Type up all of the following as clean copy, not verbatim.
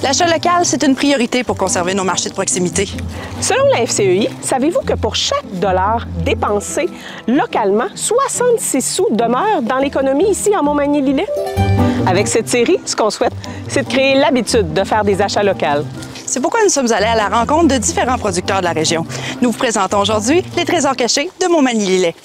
L'achat local, c'est une priorité pour conserver nos marchés de proximité. Selon la FCEI, savez-vous que pour chaque dollar dépensé localement, 66 sous demeurent dans l'économie ici en Montmagny-Lillet? Avec cette série, ce qu'on souhaite, c'est de créer l'habitude de faire des achats locaux. C'est pourquoi nous sommes allés à la rencontre de différents producteurs de la région. Nous vous présentons aujourd'hui les trésors cachés de Montmagny-Lillet.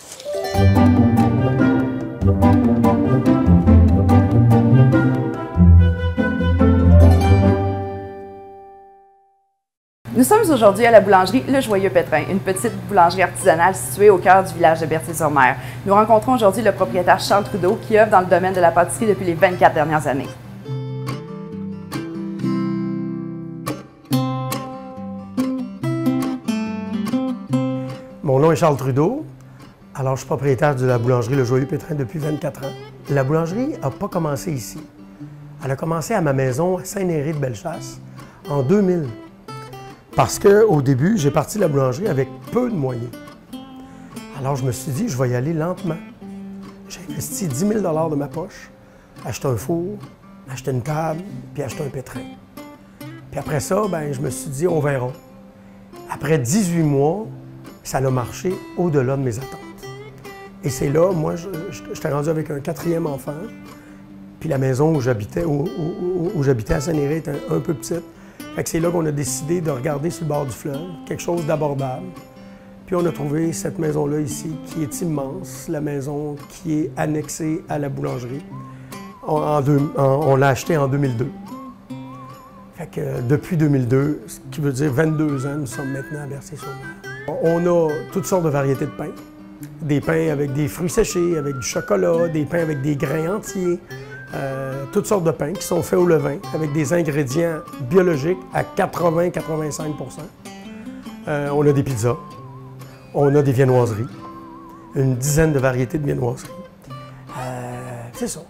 Nous sommes aujourd'hui à la boulangerie Le Joyeux Pétrin, une petite boulangerie artisanale située au cœur du village de Berthier-sur-Mer. Nous rencontrons aujourd'hui le propriétaire Charles Trudeau qui œuvre dans le domaine de la pâtisserie depuis les 24 dernières années. Mon nom est Charles Trudeau. Alors, je suis propriétaire de la boulangerie Le Joyeux Pétrin depuis 24 ans. La boulangerie n'a pas commencé ici. Elle a commencé à ma maison à Saint-Néré-de-Bellechasse en 2000. Parce qu'au début, j'ai parti de la boulangerie avec peu de moyens. Alors, je me suis dit, je vais y aller lentement. J'ai investi 10 000 $ de ma poche, acheté un four, acheté une table, puis acheté un pétrin. Puis après ça, je me suis dit, on verra. Après 18 mois, ça a marché au-delà de mes attentes. Et c'est là, moi, j'étais rendu avec un 4e enfant, puis la maison où j'habitais à Saint-Néré était un peu petite. Fait que c'est là qu'on a décidé de regarder sur le bord du fleuve, quelque chose d'abordable. Puis on a trouvé cette maison-là ici, qui est immense, la maison qui est annexée à la boulangerie. On l'a achetée en 2002. Fait que depuis 2002, ce qui veut dire 22 ans, nous sommes maintenant à Berthier-sur-Mer. On a toutes sortes de variétés de pains. Des pains avec des fruits séchés, avec du chocolat, des pains avec des grains entiers. Toutes sortes de pains qui sont faits au levain avec des ingrédients biologiques à 80-85 %. On a des pizzas, on a des viennoiseries, une dizaine de variétés de viennoiseries. C'est ça.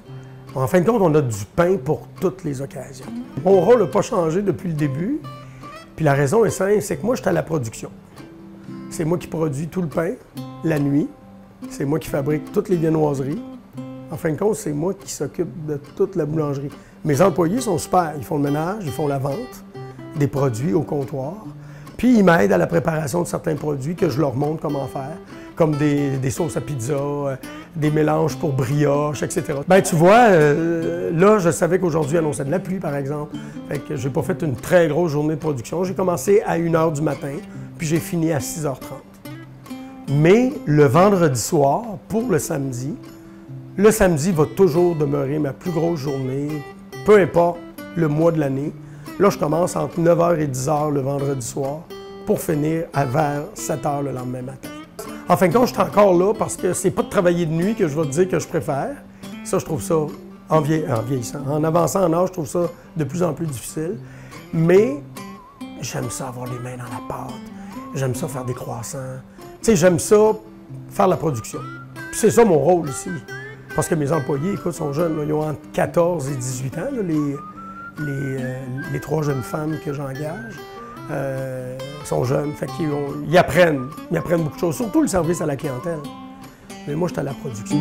En fin de compte, on a du pain pour toutes les occasions. Mon rôle n'a pas changé depuis le début. Puis la raison est simple, c'est que moi, je suis à la production. C'est moi qui produis tout le pain la nuit. C'est moi qui fabrique toutes les viennoiseries. En fin de compte, c'est moi qui s'occupe de toute la boulangerie. Mes employés sont super. Ils font le ménage, ils font la vente des produits au comptoir. Puis ils m'aident à la préparation de certains produits que je leur montre comment faire, comme des sauces à pizza, des mélanges pour brioche, etc. Tu vois, là, je savais qu'aujourd'hui annonçait de la pluie, par exemple. Fait que j'ai pas fait une très grosse journée de production. J'ai commencé à 1 h du matin, puis j'ai fini à 6 h 30. Mais le vendredi soir, pour le samedi va toujours demeurer ma plus grosse journée, peu importe le mois de l'année. Là, je commence entre 9 h et 10 h le vendredi soir pour finir vers 7 h le lendemain matin. En fin de compte, je suis encore là parce que c'est pas de travailler de nuit que je vais te dire que je préfère. Ça, je trouve ça, en vieillissant, en avançant en âge, je trouve ça de plus en plus difficile. Mais j'aime ça avoir les mains dans la pâte. J'aime ça faire des croissants. Tu sais, j'aime ça faire la production. Puis c'est ça mon rôle ici. Parce que mes employés, écoute, sont jeunes. Là, ils ont entre 14 et 18 ans, là, les 3 jeunes femmes que j'engage. Sont jeunes, fait qu'ils apprennent beaucoup de choses, surtout le service à la clientèle. Mais moi, je suis à la production.